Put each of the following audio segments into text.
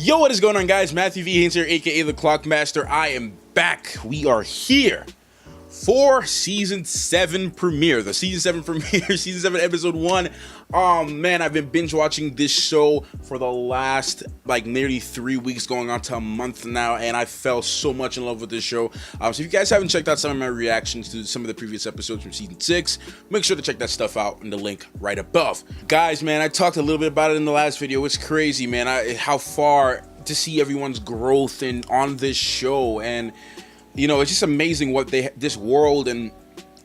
Yo, what is going on, guys? Matthew V. Haynes here, aka the Clockmaster. I am back. We are here for season 7 premiere. The season 7 premiere, season 7 episode 1. Oh man, I've been binge watching this show for the last nearly 3 weeks, going on to a month now, and I fell so much in love with this show. So if you guys haven't checked out some of my reactions to some of the previous episodes from season 6, make sure to check that stuff out in the link right above. Guys, man, I talked a little bit about it in the last video. It's crazy, man, how far to see everyone's growth on this show, and you know, it's just amazing what this world and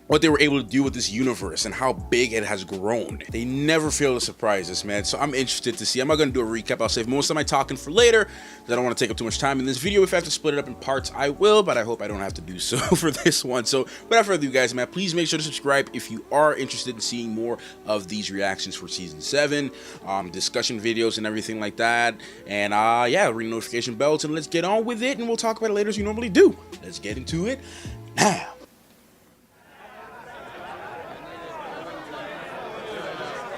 what they were able to do with this universe and how big it has grown. They never fail to surprise us, man. So I'm interested to see. I'm not going to do a recap. I'll save most of my talking for later because I don't want to take up too much time in this video. If I have to split it up in parts, I will, but I hope I don't have to do so for this one. So without further ado, guys, man, please make sure to subscribe if you are interested in seeing more of these reactions for season 7, discussion videos and everything like that. And yeah, ring notification bells and let's get on with it, and we'll talk about it later as we normally do. Let's get into it now.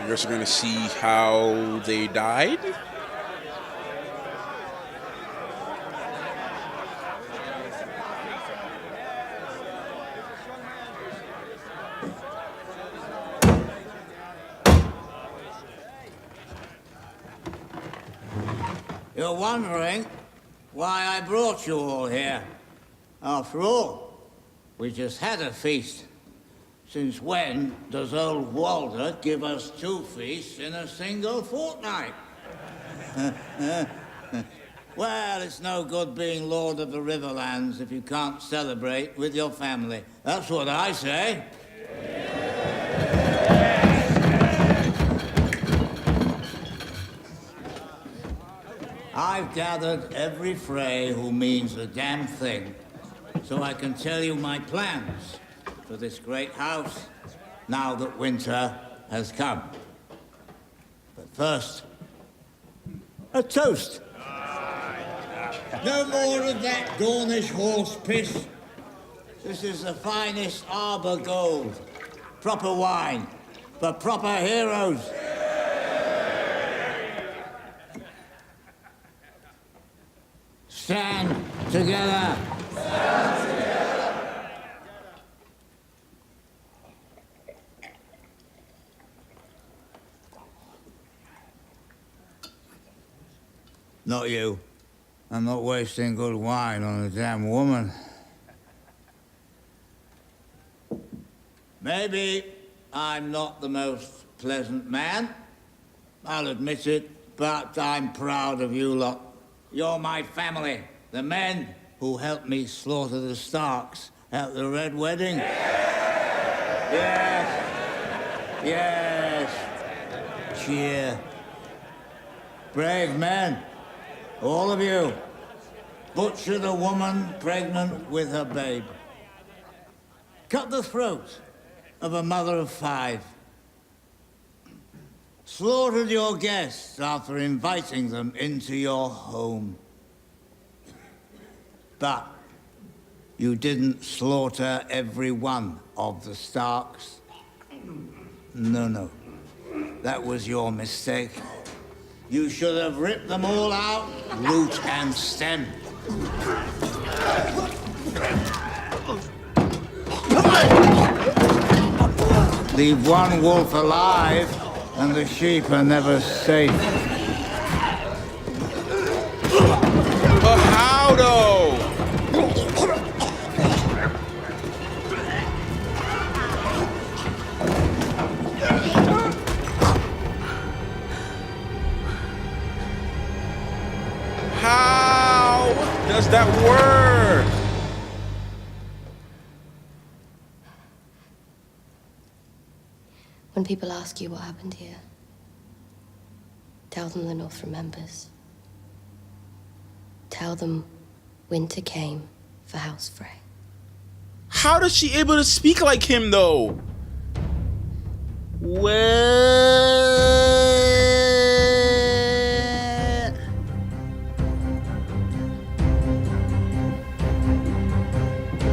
We're also going to see how they died. You're wondering why I brought you all here. After all, we just had a feast. Since when does old Walter give us 2 feasts in a single fortnight? Well, it's no good being Lord of the Riverlands if you can't celebrate with your family. That's what I say. I've gathered every Frey who means a damn thing, so I can tell you my plans for this great house now that winter has come. But first, a toast. No more of that Dornish horse piss. This is the finest Arbor gold. Proper wine for proper heroes. Stand together. Not you. I'm not wasting good wine on a damn woman. Maybe I'm not the most pleasant man. I'll admit it, but I'm proud of you lot. You're my family. The men who helped me slaughter the Starks at the Red Wedding. Yes. Yes. Cheer. Brave men. All of you, butchered a woman pregnant with her babe. Cut the throat of a mother of 5. Slaughtered your guests after inviting them into your home. But you didn't slaughter every one of the Starks. No. That was your mistake. You should have ripped them all out, root and stem. Leave one wolf alive, and the sheep are never safe. But how though? How does that work? When people ask you what happened here, tell them the North remembers. Tell them winter came for House Frey. How does she able to speak like him though? Well,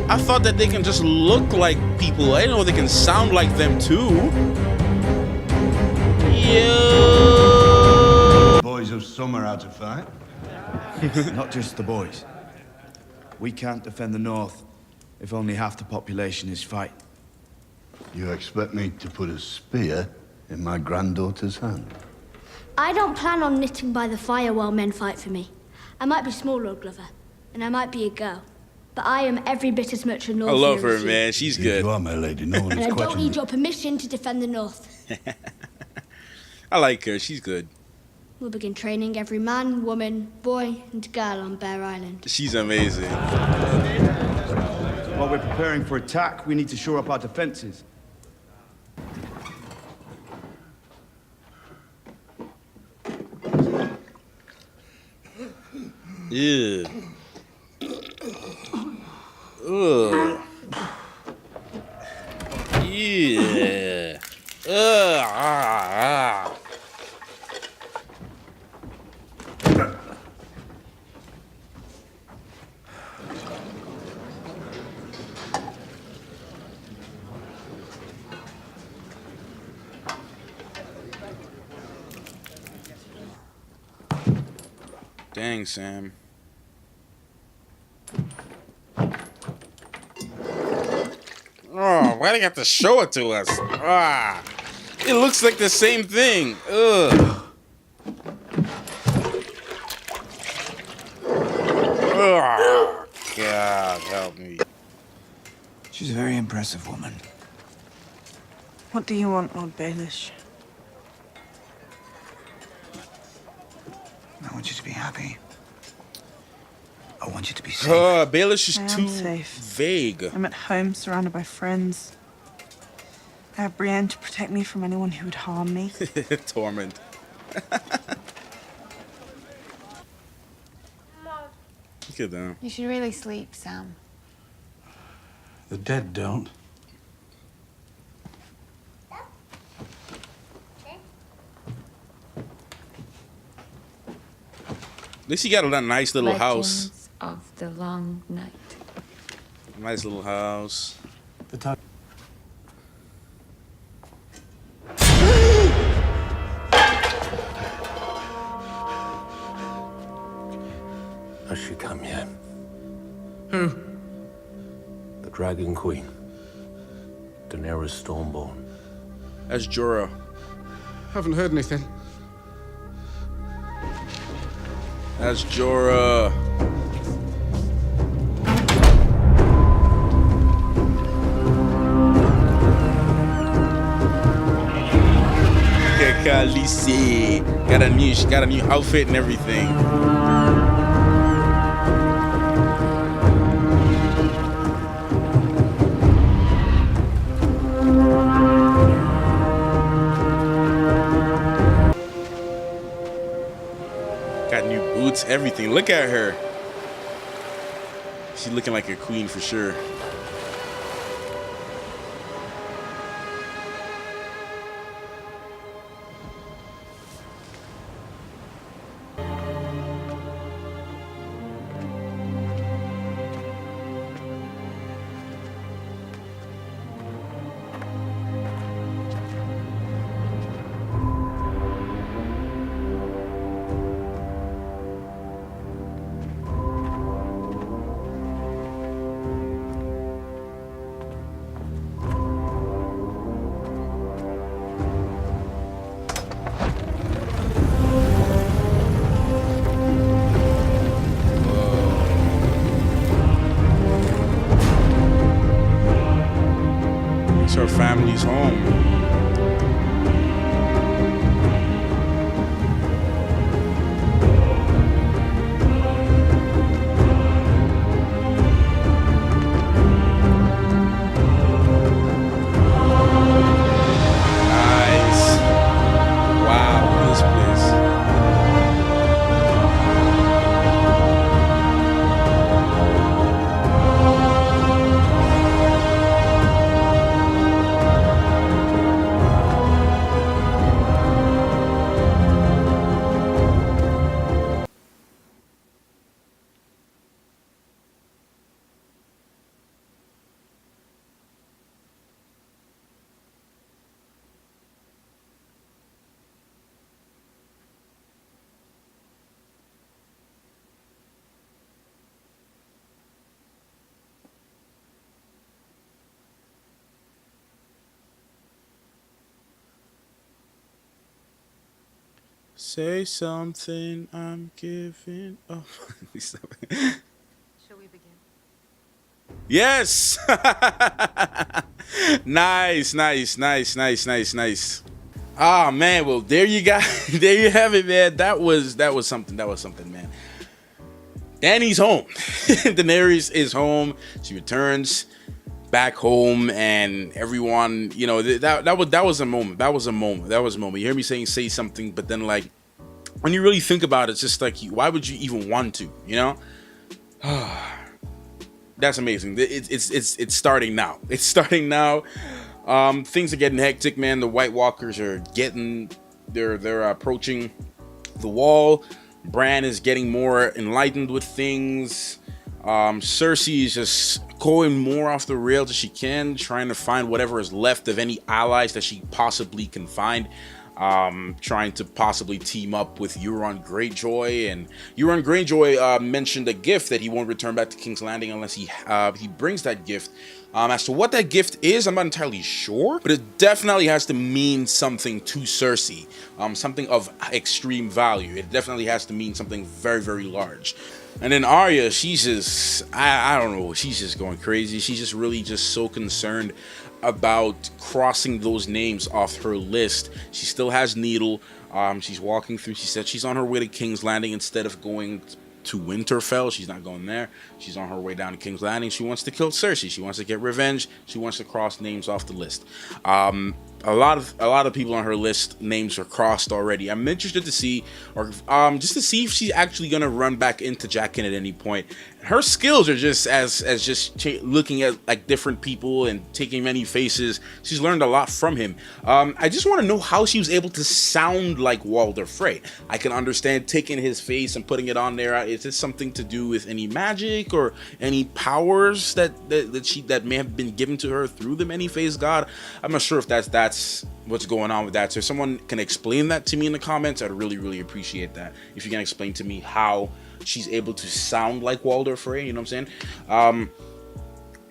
I thought that they can just look like people. I didn't know they can sound like them too. Yo. Boys of summer out to fight. Not just the boys. We can't defend the North if only half the population is fighting. You expect me to put a spear in my granddaughter's hand? I don't plan on knitting by the fire while men fight for me. I might be small, Lord Glover, and I might be a girl, but I am every bit as much a North. I love her, as you. man. She's good. You are, my lady. No one And is I don't questioning need it. your permission to defend the North. I like her. She's good. We'll begin training every man, woman, boy, and girl on Bear Island. She's amazing. While we're preparing for attack, we need to shore up our defenses. Ew. Ugh. Yeah. Ah. Dang, Sam. Oh, why do you have to show it to us? Ah, it looks like the same thing. Ugh. Ugh. God help me. She's a very impressive woman. What do you want, Lord Baelish? I want you to be happy. I want you to be safe. Baelish is I am too safe. vague. I'm at home, surrounded by friends. I have Brienne to protect me from anyone who would harm me. Torment. Look at them. You should really sleep, Sam. The dead don't. At least he got a nice little house. Legends of the Long Night. Nice little house. The time. Has she come yet? Who? The Dragon Queen. Daenerys Stormborn. That's Jorah. Haven't heard anything. That's Jorah. Khaleesi got a new outfit and everything. Got new boots, everything. Look at her. She's looking like a queen for sure. Her family's home. Nice. Wow, this place. Say something, I'm giving up. Shall we begin? Yes. Nice. Ah, man. Well, there you got. There you have it, man. That was something. That was something, man. Dany's home. Daenerys is home. She returns back home, and everyone, you know, that was a moment. That was a moment. You hear me saying say something, but then like when you really think about it, it's just like, why would you even want to? You know. That's amazing. It's starting now. It's starting now. Things are getting hectic, man. The White Walkers are they're approaching the wall. Bran is getting more enlightened with things. Cersei is just going more off the rails as she can, trying to find whatever is left of any allies that she possibly can find. Trying to possibly team up with Euron Greyjoy, and Euron Greyjoy mentioned a gift that he won't return back to King's Landing unless he brings that gift. As to what that gift is, I'm not entirely sure, but it definitely has to mean something to Cersei, something of extreme value. It definitely has to mean something very, very large. And then Arya, she's just, I don't know, she's just going crazy. She's just really just so concerned about crossing those names off her list. She still has Needle. She's walking through. She said she's on her way to King's Landing instead of going to Winterfell. She's not going there. She's on her way down to King's Landing. She wants to kill Cersei. She wants to get revenge. She wants to cross names off the list. A lot of people on her list, names are crossed already. I'm interested to see, or just to see if she's actually gonna run back into Jaqen at any point. Her skills are just as looking at like different people and taking many faces. She's learned a lot from him. I just want to know how she was able to sound like Walder Frey. I can understand taking his face and putting it on there. Is this something to do with any magic or any powers that may have been given to her through the Many-Faced God? I'm not sure if that's what's going on with that. So if someone can explain that to me in the comments, I'd really appreciate that. If you can explain to me how she's able to sound like Walder Frey, you know what I'm saying?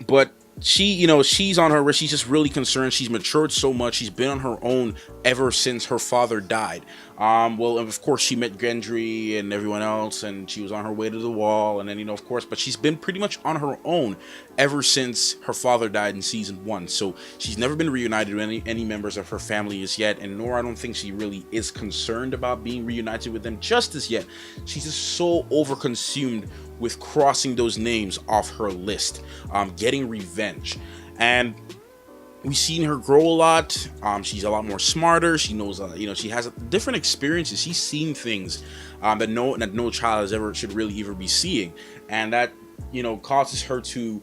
But she, you know, she's on her, she's just really concerned. She's matured so much. She's been on her own ever since her father died. Well, of course, she met Gendry and everyone else, and she was on her way to the wall, and then, you know, of course, but she's been pretty much on her own ever since her father died in season 1. So she's never been reunited with any members of her family as yet, and nor I don't think she really is concerned about being reunited with them just as yet. She's just so overconsumed with crossing those names off her list, getting revenge. And we've seen her grow a lot. She's a lot more smarter. She knows, you know, she has different experiences. She's seen things that no child should really ever be seeing, and that, you know, causes her to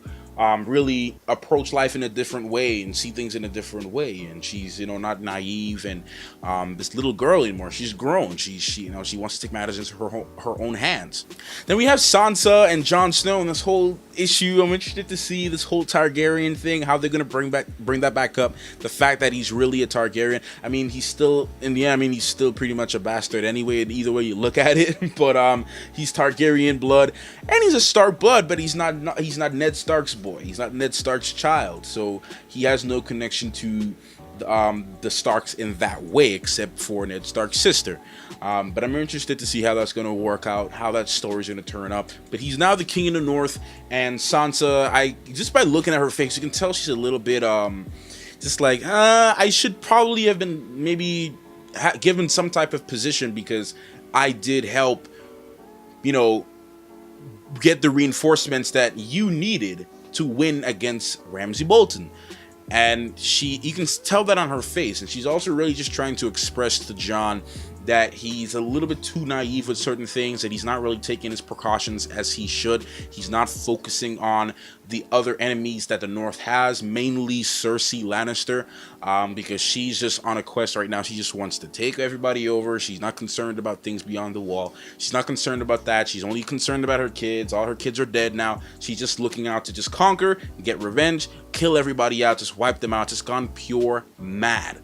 really approach life in a different way and see things in a different way. And she's, you know, not naive and this little girl anymore. She's grown. She you know, she wants to take matters into her own hands. Then we have Sansa and Jon Snow and this whole issue. I'm interested to see this whole Targaryen thing, how they're gonna bring that back up. The fact that he's really a Targaryen. I mean, he's still, in the end, I mean, he's still pretty much a bastard anyway, either way you look at it. But he's Targaryen blood, and he's a Stark blood, but he's not Ned Stark's boy. He's not Ned Stark's child, so he has no connection to the Starks in that way, except for Ned Stark's sister. But I'm interested to see how that's going to work out, how that story's going to turn up. But he's now the king in the north, and Sansa, just by looking at her face, you can tell she's a little bit just like, I should probably have been maybe given some type of position, because I did help, you know, get the reinforcements that you needed to win against Ramsay Bolton. And you can tell that on her face. And she's also really just trying to express to Jon that he's a little bit too naive with certain things, that he's not really taking his precautions as he should. He's not focusing on the other enemies that the North has, mainly Cersei Lannister, because she's just on a quest right now. She just wants to take everybody over. She's not concerned about things beyond the wall. She's not concerned about that. She's only concerned about her kids. All her kids are dead now. She's just looking out to just conquer, get revenge, kill everybody out, just wipe them out, just gone pure mad.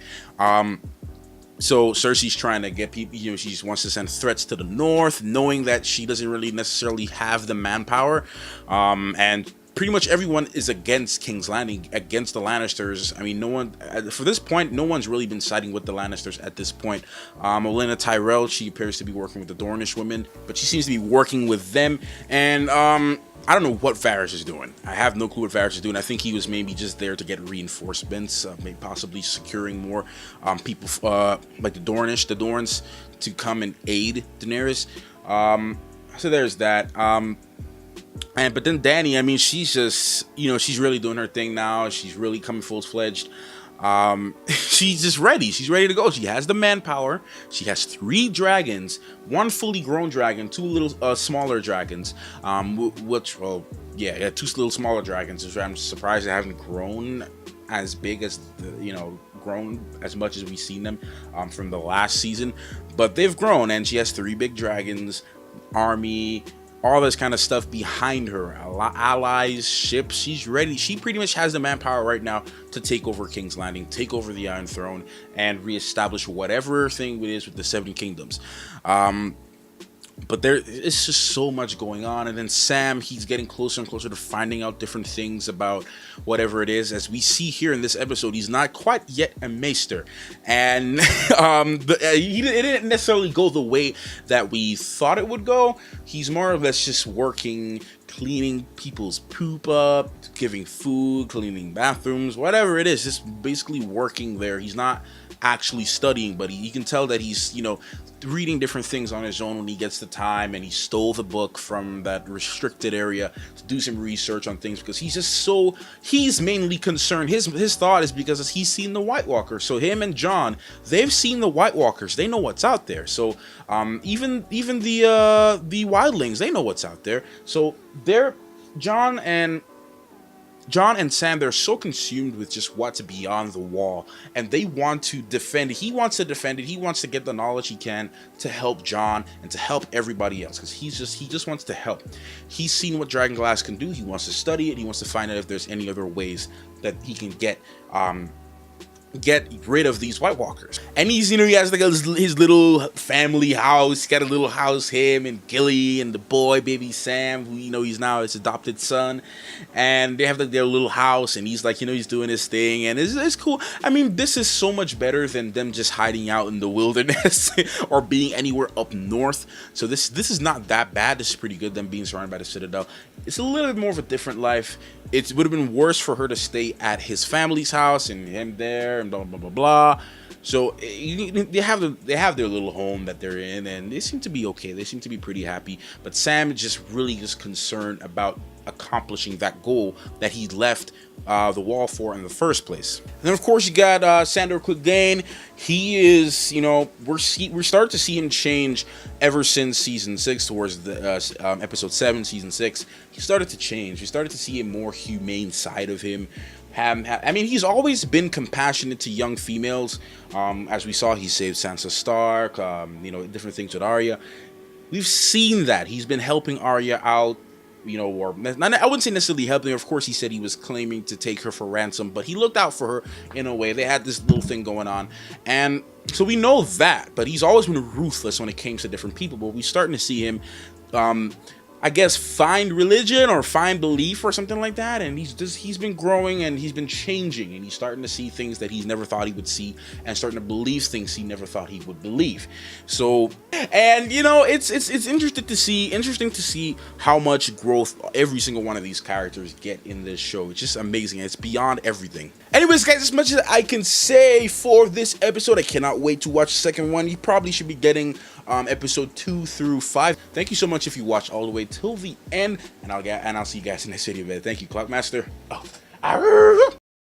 So Cersei's trying to get people, you know, she wants to send threats to the north, knowing that she doesn't really necessarily have the manpower. And pretty much everyone is against King's Landing, against the Lannisters. I mean, no one, for this point, no one's really been siding with the Lannisters at this point. Olenna Tyrell, she appears to be working with the Dornish women, but she seems to be working with them. And I don't know what Varys is doing. I have no clue what Varys is doing. I think he was maybe just there to get reinforcements, maybe possibly securing more people like the Dorns to come and aid Daenerys. So there's that. But then Dany, I mean, she's just, she's really doing her thing now. She's really coming full-fledged. She's just ready. She's ready to go. She has the manpower. She has 3 dragons, 1 fully grown dragon, 2 little smaller dragons. 2 little smaller dragons, which I'm surprised they haven't grown as big as grown as much as we've seen them from the last season. But they've grown, and she has 3 big dragons, army, all this kind of stuff behind her, allies, ships. She's ready. She pretty much has the manpower right now to take over King's Landing, take over the Iron Throne, and reestablish whatever thing it is with the 7 kingdoms. But there is just so much going on. And then Sam, he's getting closer and closer to finding out different things about whatever it is. As we see here in this episode, he's not quite yet a maester. And it didn't necessarily go the way that we thought it would go. He's more or less just working, cleaning people's poop up, giving food, cleaning bathrooms, whatever it is. Just basically working there. He's not actually studying, but you can tell that he's, reading different things on his own when he gets the time, and he stole the book from that restricted area to do some research on things, because he's mainly concerned. His thought is because he's seen the White Walkers. So him and Jon, they've seen the White Walkers. They know what's out there. So even the wildlings, they know what's out there. So Jon and Sam, they're so consumed with just what's beyond the wall, and they want to defend it. He wants to defend it. He wants to get the knowledge he can to help Jon and to help everybody else, because he just wants to help. He's seen what Dragonglass can do. He wants to study it. He wants to find out if there's any other ways that he can get rid of these White Walkers. And he has like his little family house. He's got a little house, him and Gilly and the boy baby Sam, who he's now his adopted son, and they have like their little house, and he's like he's doing his thing, and it's cool. I mean, this is so much better than them just hiding out in the wilderness or being anywhere up north. So this is not that bad. This is pretty good, them being surrounded by the Citadel. It's a little bit more of a different life. It would have been worse for her to stay at his family's house and him there and blah blah blah blah. So they have their little home that they're in, and they seem to be okay. They seem to be pretty happy. But Sam is just really concerned about accomplishing that goal that he left the wall for in the first place. And then of course you got Sandor Clegane. He is, we're starting to see him change ever since season 6 towards the episode 7, season 6. He started to change. We started to see a more humane side of him. I mean, he's always been compassionate to young females. As we saw, he saved Sansa Stark, different things with Arya. We've seen that. He's been helping Arya out, or I wouldn't say necessarily helping her. Of course, he said he was claiming to take her for ransom, but he looked out for her in a way. They had this little thing going on. And so we know that, but he's always been ruthless when it came to different people. But we're starting to see him, I guess, find religion or find belief or something like that, and he's been growing and he's been changing, and he's starting to see things that he's never thought he would see, and starting to believe things he never thought he would believe. So, and it's interesting to see how much growth every single one of these characters get in this show. It's just amazing. It's beyond everything. Anyways, guys, as much as I can say for this episode, I cannot wait to watch the second one. You probably should be getting episode 2 through 5. Thank you so much if you watched all the way till the end, and I'll see you guys in the next video. Thank you, Clockmaster.